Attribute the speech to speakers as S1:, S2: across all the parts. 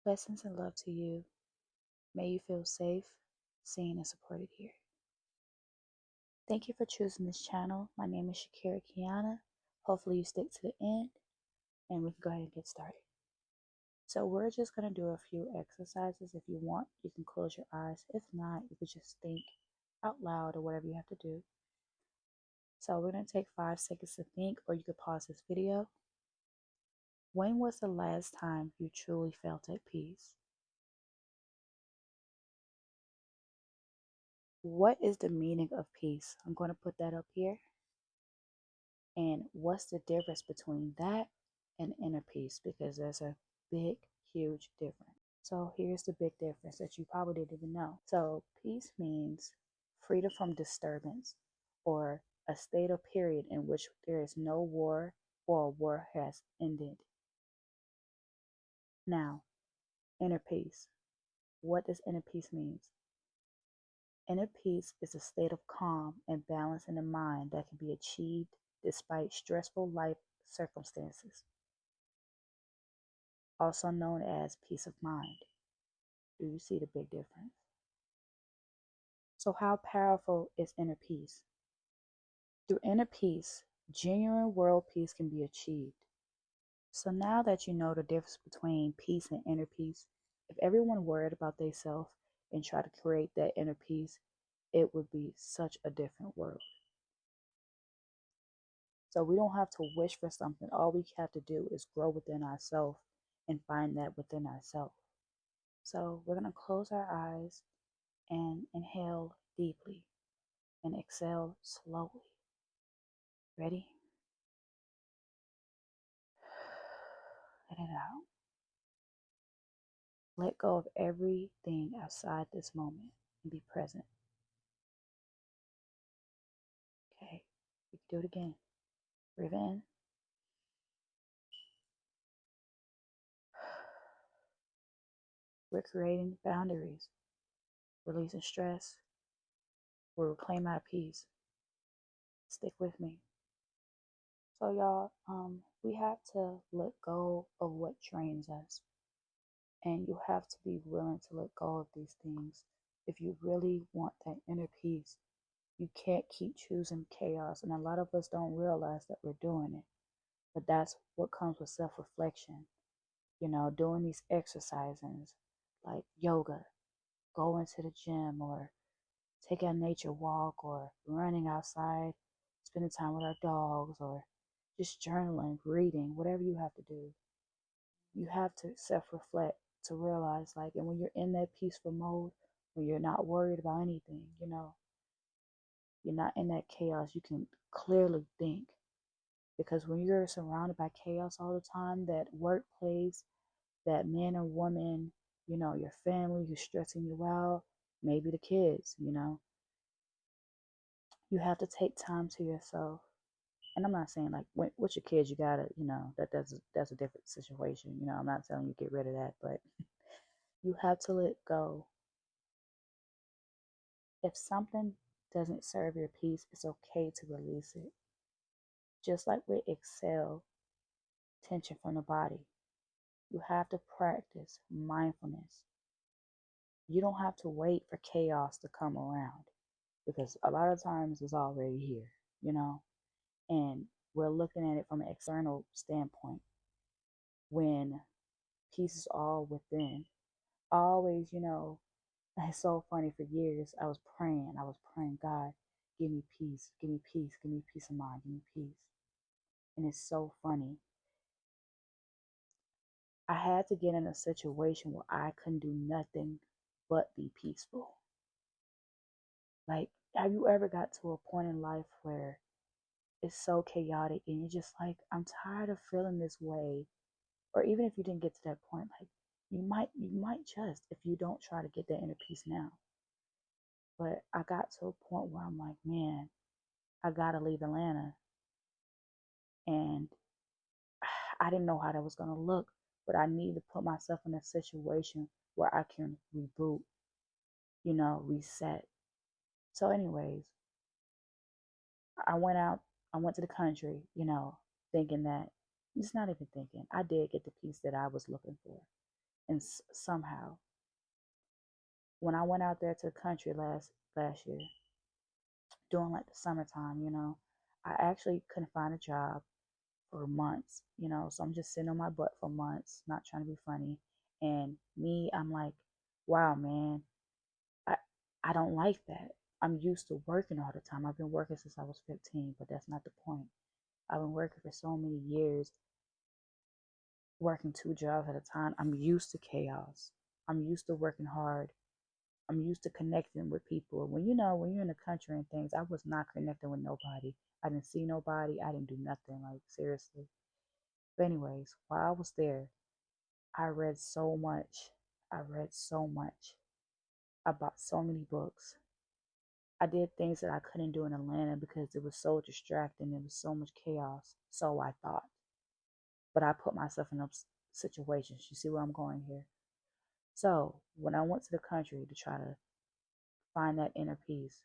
S1: Blessings and love to you. May you feel safe, seen, and supported here. Thank you for choosing this channel. My name is Shakira Kiana. Hopefully you stick to the end and we can go ahead and get started. So we're just going to do a few exercises. If you want, you can close your eyes. If not, you could just think out loud or whatever you have to do. So we're going to take 5 seconds to think, or you could pause this video. When was the last time you truly felt at peace? What is the meaning of peace? I'm going to put that up here. And what's the difference between that and inner peace? Because there's a big, huge difference. So here's the big difference that you probably didn't even know. So peace means freedom from disturbance, or a state or period in which there is no war or a war has ended. Now, inner peace. What does inner peace mean? Inner peace is a state of calm and balance in the mind that can be achieved despite stressful life circumstances, also known as peace of mind. Do you see the big difference? So how powerful is inner peace? Through inner peace, genuine world peace can be achieved. So now that you know the difference between peace and inner peace, if everyone worried about themselves and try to create that inner peace, it would be such a different world. So we don't have to wish for something. All we have to do is grow within ourselves and find that within ourselves. So we're going to close our eyes and inhale deeply and exhale slowly. Ready? Let it out. Let go of everything outside this moment and be present. Okay, we can do it again. Breathe in. We're creating boundaries, releasing stress. We'll reclaim our peace. Stick with me. So y'all, we have to let go of what drains us. And you have to be willing to let go of these things. If you really want that inner peace, you can't keep choosing chaos. And a lot of us don't realize that we're doing it. But that's what comes with self-reflection. You know, doing these exercises like yoga, going to the gym, or taking a nature walk, or running outside, spending time with our dogs, or just journaling, reading, whatever you have to do. You have to self-reflect to realize, like, and when you're in that peaceful mode, when you're not worried about anything, you know, you're not in that chaos, you can clearly think. Because when you're surrounded by chaos all the time, that workplace, that man or woman, you know, your family who's stressing you out, maybe the kids, you know, you have to take time to yourself. And I'm not saying like with your kids, you gotta, you know, that's a different situation. You know, I'm not telling you get rid of that, but you have to let go. If something doesn't serve your peace, it's okay to release it. Just like we exhale tension from the body, you have to practice mindfulness. You don't have to wait for chaos to come around, because a lot of times it's already here, you know, and we're looking at it from an external standpoint when peace is all within. Always, you know, it's so funny. For years, I was praying, God, give me peace, give me peace, give me peace of mind, give me peace. And it's so funny. I had to get in a situation where I couldn't do nothing but be peaceful. Like, have you ever got to a point in life where it's so chaotic and you're just like, I'm tired of feeling this way? Or even if you didn't get to that point, like you might just, if you don't try to get that inner peace now. But I got to a point where I'm like, man, I gotta leave Atlanta. And I didn't know how that was gonna look, but I need to put myself in a situation where I can reboot, you know, reset. So anyways, I went out, I went to the country, you know, thinking that, it's not even thinking, I did get the peace that I was looking for. And somehow, when I went out there to the country last year, during like the summertime, I actually couldn't find a job for months, so I'm just sitting on my butt for months, not trying to be funny. And me, I'm like, wow, man, I I don't like that. I'm used to working all the time. I've been working since I was 15, but that's not the point. I've been working for so many years, working two jobs at a time. I'm used to chaos. I'm used to working hard. I'm used to connecting with people. When you're in the country and things, I was not connecting with nobody. I didn't see nobody. I didn't do nothing, like seriously. But anyways, while I was there, I read so much. I read so much. I bought so many books. I did things that I couldn't do in Atlanta because it was so distracting. It was so much chaos. So I thought. But I put myself in those situations. You see where I'm going here? So when I went to the country to try to find that inner peace,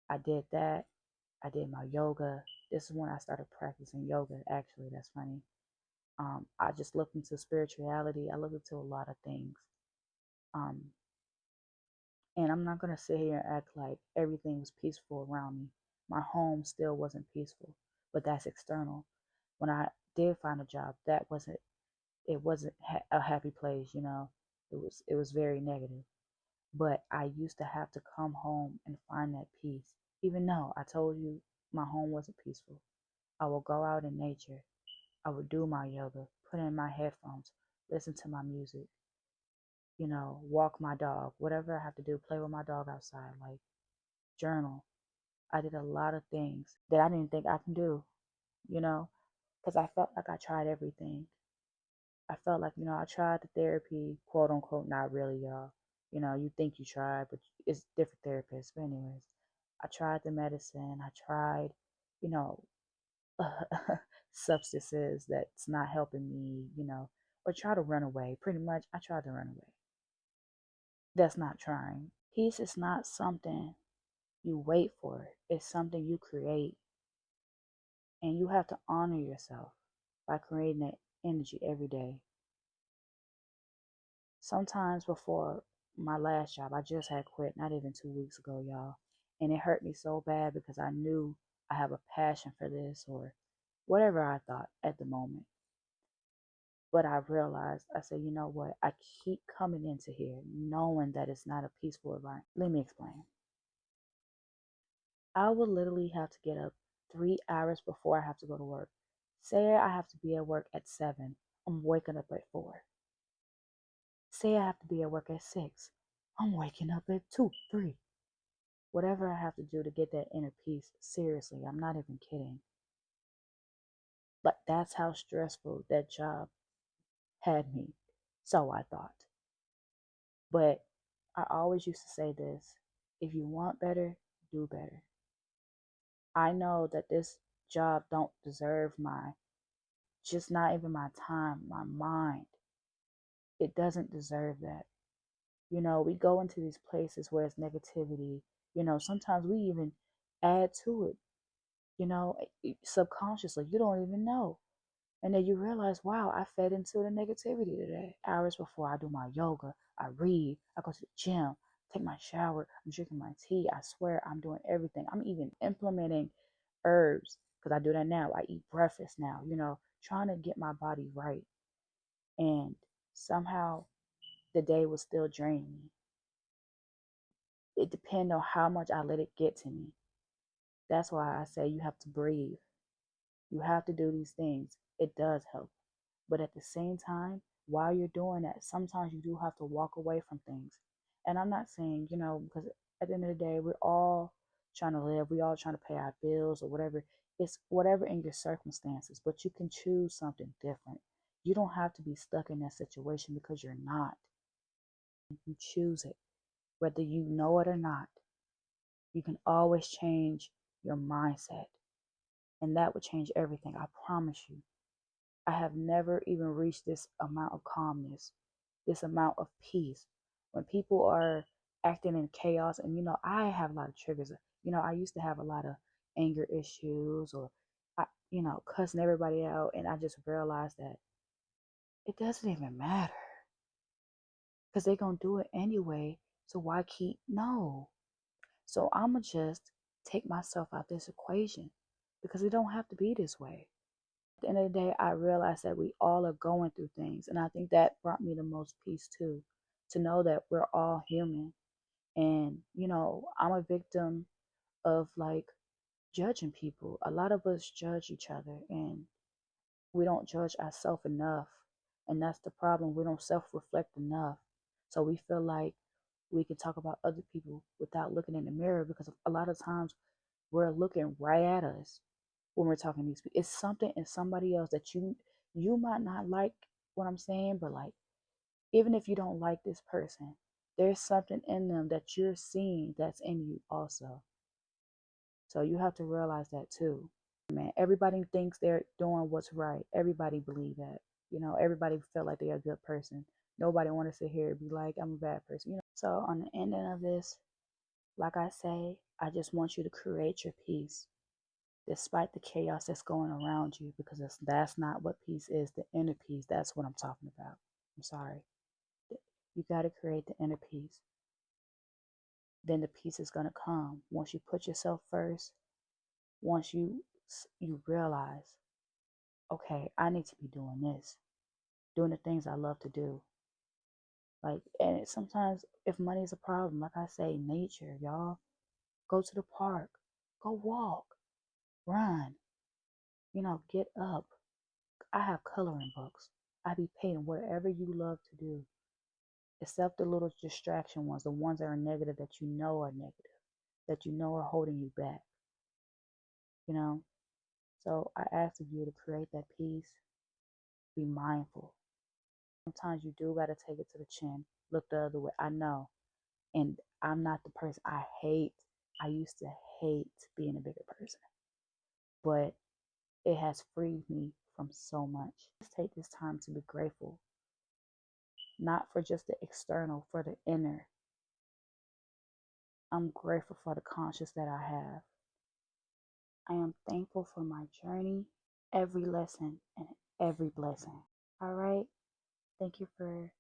S1: I did that. I did my yoga. This is when I started practicing yoga, actually. That's funny. I just looked into spirituality. I looked into a lot of things. Um, and I'm not going to sit here and act like everything was peaceful around me. My home still wasn't peaceful, but that's external. When I did find a job, it wasn't a happy place. It was very negative. But I used to have to come home and find that peace. Even though I told you my home wasn't peaceful, I will go out in nature. I would do my yoga, put in my headphones, listen to my music, walk my dog, whatever I have to do, play with my dog outside, like journal. I did a lot of things that I didn't think I can do, you know, because I felt like I tried everything. I felt like, I tried the therapy, quote unquote, not really, y'all. You think you tried, but it's different therapists. But, anyways, I tried the medicine. I tried, you know, substances that's not helping me, or try to run away. Pretty much, I tried to run away. That's not trying. Peace is not something you wait for, it's something you create. And you have to honor yourself by creating that energy every day. Sometimes before my last job, I just had quit not even 2 weeks ago, y'all. And it hurt me so bad because I knew I have a passion for this or whatever I thought at the moment. But I realized, I said, you know what? I keep coming into here knowing that it's not a peaceful environment. Let me explain. I would literally have to get up 3 hours before I have to go to work. Say I have to be at work at 7. I'm waking up at 4. Say I have to be at work at 6. I'm waking up at 2, 3. Whatever I have to do to get that inner peace, seriously, I'm not even kidding. But that's how stressful that job had me. So I thought. But I always used to say this: if you want better, do better. I know that this job don't deserve just not even my time, my mind. It doesn't deserve that. We go into these places where it's negativity. Sometimes we even add to it, subconsciously. You don't even know. And then you realize, wow, I fed into the negativity today. Hours before I do my yoga, I read, I go to the gym, take my shower, I'm drinking my tea. I swear I'm doing everything. I'm even implementing herbs because I do that now. I eat breakfast now, trying to get my body right. And somehow the day was still draining me. It depends on how much I let it get to me. That's why I say you have to breathe. You have to do these things. It does help. But at the same time, while you're doing that, sometimes you do have to walk away from things. And I'm not saying, because at the end of the day, we're all trying to live, we all trying to pay our bills or whatever. It's whatever in your circumstances, but you can choose something different. You don't have to be stuck in that situation because you're not. You choose it, whether you know it or not. You can always change your mindset, and that would change everything. I promise you. I have never even reached this amount of calmness, this amount of peace. When people are acting in chaos, and I have a lot of triggers. I used to have a lot of anger issues, or cussing everybody out, and I just realized that it doesn't even matter. because they're going to do it anyway. So why keep? No. So I'm going to just take myself out this equation because it don't have to be this way. At the end of the day, I realized that we all are going through things. And I think that brought me the most peace too, to know that we're all human. And, I'm a victim of like judging people. A lot of us judge each other and we don't judge ourselves enough. And that's the problem. We don't self reflect enough. So we feel like we can talk about other people without looking in the mirror because a lot of times we're looking right at us when we're talking to these people. It's something in somebody else that you might not like what I'm saying, but like even if you don't like this person, there's something in them that you're seeing that's in you also. So you have to realize that too. Man, everybody thinks they're doing what's right. Everybody believe that. Everybody feel like they're a good person. Nobody want to sit here and be like, I'm a bad person. So on the ending of this, like I say, I just want you to create your peace despite the chaos that's going around you, because that's not what peace is. The inner peace, that's what I'm talking about. I'm sorry. You got to create the inner peace. Then the peace is going to come once you put yourself first. Once you realize, okay, I need to be doing this, doing the things I love to do. Like, and sometimes if money is a problem, like I say, nature, y'all, go to the park, go walk, run, get up. I have coloring books. I be painting whatever you love to do, except the little distraction ones, the ones that are negative that you know are negative, that you know are holding you back, you know. So I ask of you to create that peace, be mindful. Sometimes you do got to take it to the chin, look the other way. I know. And I'm not the person I used to hate being a bigger person, but it has freed me from so much. Let's take this time to be grateful, not for just the external, for the inner. I'm grateful for the conscience that I have. I am thankful for my journey, every lesson, and every blessing. All right. Thank you for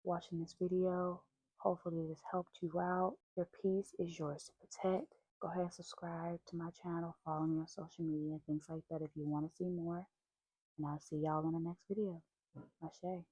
S1: watching this video. Hopefully this helped you out. Your peace is yours to protect. Go ahead and subscribe to my channel. Follow me on social media and things like that if you want to see more. And I'll see y'all in the next video. Ashe.